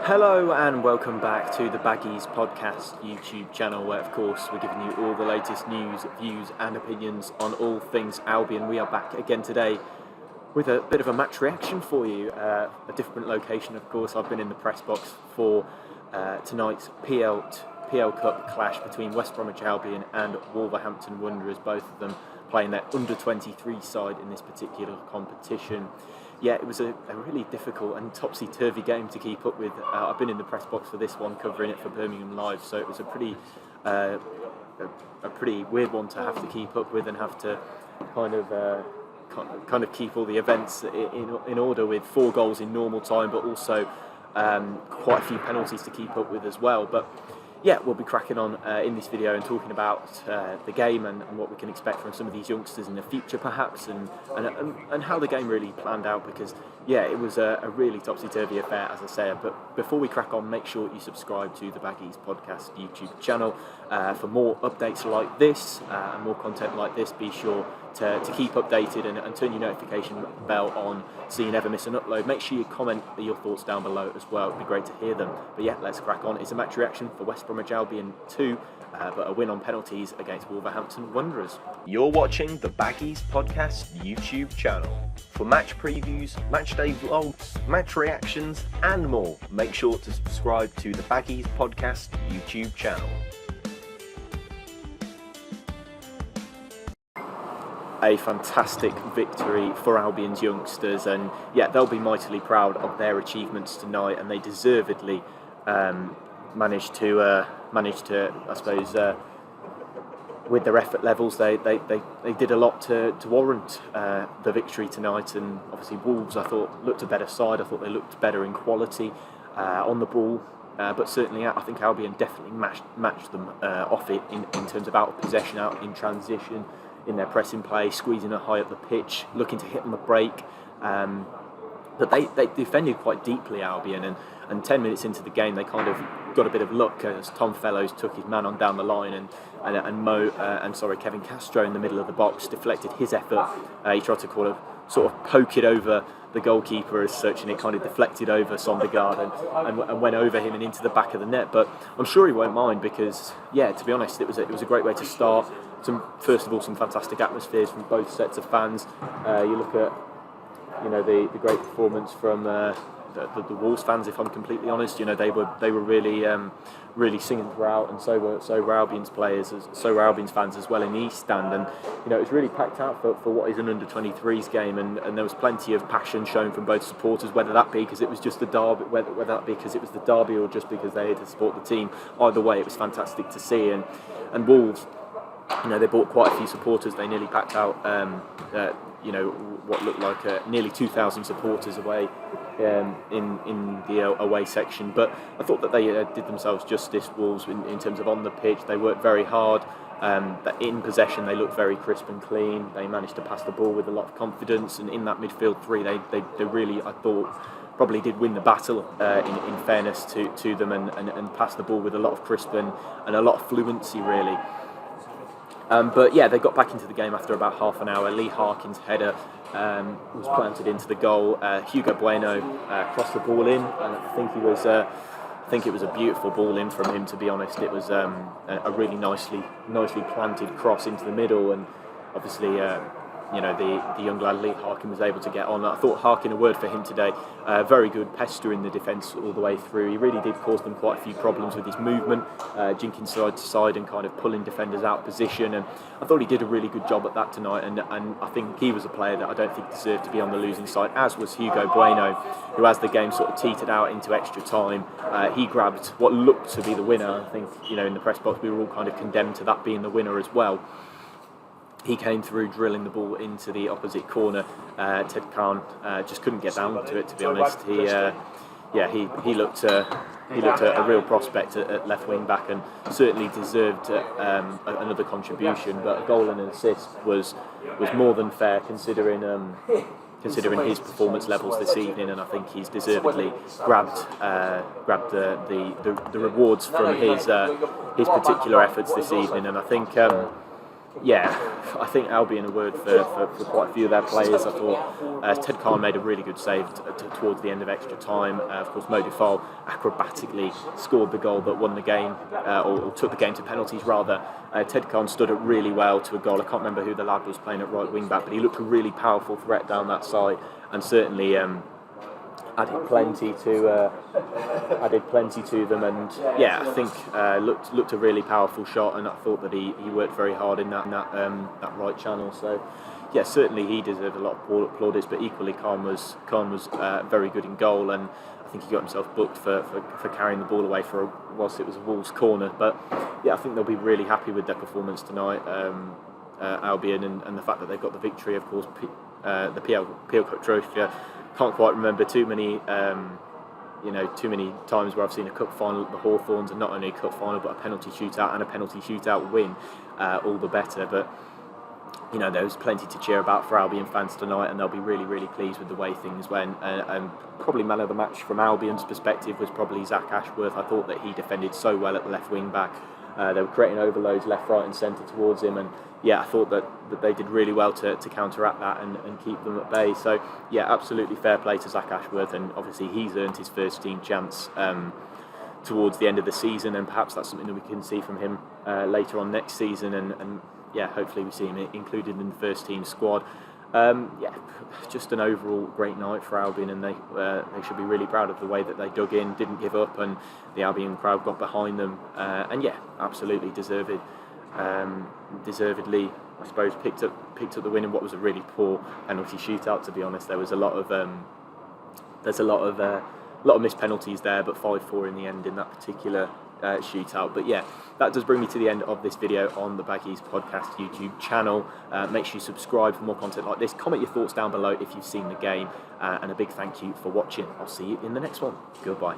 Hello and welcome back to the Baggies podcast YouTube channel, where of course we're giving you all the latest news, views and opinions on all things Albion. We are back again today with a bit of a match reaction for you, a different location of course. I've been in the press box for tonight's PL Cup clash between West Bromwich Albion and Wolverhampton Wanderers, both of them playing their under-23 side in this particular competition. Yeah, it was a really difficult and topsy-turvy game to keep up with. I've been in the press box for this one, covering it for Birmingham Live, so it was a pretty weird one to have to keep up with and have to kind of keep all the events in order, with 4 goals in normal time, but also quite a few penalties to keep up with as well. But yeah, we'll be cracking on in this video and talking about the game and what we can expect from some of these youngsters in the future perhaps, and how the game really planned out, because yeah, it was a really topsy-turvy affair, as I say. But before we crack on, make sure you subscribe to the Baggies Podcast YouTube channel for more updates like this and more content like this. Be sure to keep updated and turn your notification bell on so you never miss an upload. Make sure you comment your thoughts down below as well, it'd be great to hear them. But yeah, let's crack on. It's a match reaction for West Bromwich Albion 2, but a win on penalties against Wolverhampton Wanderers. You're watching the Baggies Podcast YouTube channel. For match previews, match day vlogs, match reactions and more, make sure to subscribe to the Baggies Podcast YouTube channel. A fantastic victory for Albion's youngsters, and yeah, they'll be mightily proud of their achievements tonight, and they deservedly managed to I suppose with their effort levels they did a lot to warrant the victory tonight. And obviously Wolves, I thought, looked a better side. I thought they looked better in quality on the ball, but certainly I think Albion definitely matched them off it in terms of out of possession, out in transition, in their pressing play, squeezing it high up the pitch, looking to hit on the break. But they defended quite deeply, Albion, and 10 minutes into the game they kind of got a bit of luck as Tom Fellows took his man on down the line, and Kevin Castro in the middle of the box deflected his effort. He tried to sort of poke it over the goalkeeper as such, and it kind of deflected over Sondergaard and went over him and into the back of the net. But I'm sure he won't mind, because yeah, to be honest, it was a great way to start. First of all, some fantastic atmospheres from both sets of fans. You look at the great performance from the Wolves fans. If I'm completely honest, they were really singing throughout, and so were Albion's players, so were Albion's fans as well in the East Stand. And it was really packed out for what is an under-23's game, and there was plenty of passion shown from both supporters, whether that be because it was just the derby, whether that be because it was the derby or just because they had to support the team. Either way, it was fantastic to see. And Wolves, they brought quite a few supporters. They nearly packed out what looked like nearly 2,000 supporters away in the away section. But I thought that they did themselves justice, Wolves, in terms of on the pitch. They worked very hard. In possession they looked very crisp and clean. They managed to pass the ball with a lot of confidence, and in that midfield three they really, I thought, probably did win the battle in fairness to them, and passed the ball with a lot of crisp and a lot of fluency really. But yeah, they got back into the game after about half an hour. Lee Harkin's header was planted into the goal. Hugo Bueno crossed the ball in, and I think it was a beautiful ball in from him, to be honest. It was a really nicely planted cross into the middle, and obviously the young lad Lee Harkin was able to get on. I thought Harkin, a word for him today, very good pester in the defence all the way through. He really did cause them quite a few problems with his movement, jinking side to side and kind of pulling defenders out of position, and I thought he did a really good job at that tonight. And I think he was a player that I don't think deserved to be on the losing side, as was Hugo Bueno, who, as the game sort of teetered out into extra time, he grabbed what looked to be the winner. I think in the press box we were all kind of condemned to that being the winner as well. He came through drilling the ball into the opposite corner. Ted Khan just couldn't get down to it, to be honest. He looked a real prospect at left wing back, and certainly deserved another contribution. But a goal and an assist was more than fair, considering his performance levels this evening, and I think he's deservedly grabbed the rewards from his particular efforts this evening. And I think Yeah, I think Albion are word for quite a few of their players. I thought Ted Khan made a really good save towards the end of extra time. Of course, Mo Dufal acrobatically scored the goal that won the game, or took the game to penalties rather. Ted Khan stood up really well to a goal. I can't remember who the lad was playing at right wing back, but he looked a really powerful threat down that side, and certainly added plenty to them, and yeah, I think looked a really powerful shot, and I thought that he worked very hard in that right channel. So yeah, certainly he deserved a lot of plaudits, but equally Khan was very good in goal, and I think he got himself booked for carrying the ball away whilst it was a Wolves corner. But yeah, I think they'll be really happy with their performance tonight, Albion, and the fact that they've got the victory. Of course, the PL Cup trophy. Can't quite remember too many times where I've seen a cup final at the Hawthorns, and not only a cup final but a penalty shootout and a penalty shootout win, all the better. But there was plenty to cheer about for Albion fans tonight, and they'll be really, really pleased with the way things went. And probably man of the match from Albion's perspective was probably Zach Ashworth. I thought that he defended so well at the left wing back. They were creating overloads left, right and centre towards him, and yeah, I thought that they did really well to counteract that and keep them at bay. So yeah, absolutely fair play to Zach Ashworth, and obviously he's earned his first team chance towards the end of the season, and perhaps that's something that we can see from him later on next season, and yeah, hopefully we see him included in the first team squad. Yeah, just an overall great night for Albion, and they should be really proud of the way that they dug in, didn't give up, and the Albion crowd got behind them, and yeah, absolutely deservedly, I suppose, picked up the win in what was a really poor penalty shootout. To be honest, there was a lot of missed penalties there, but 5-4 in the end in that particular shootout. But yeah, that does bring me to the end of this video on the Baggies Podcast YouTube channel. Make sure you subscribe for more content like this. Comment your thoughts down below if you've seen the game, and a big thank you for watching. I'll see you in the next one. Goodbye.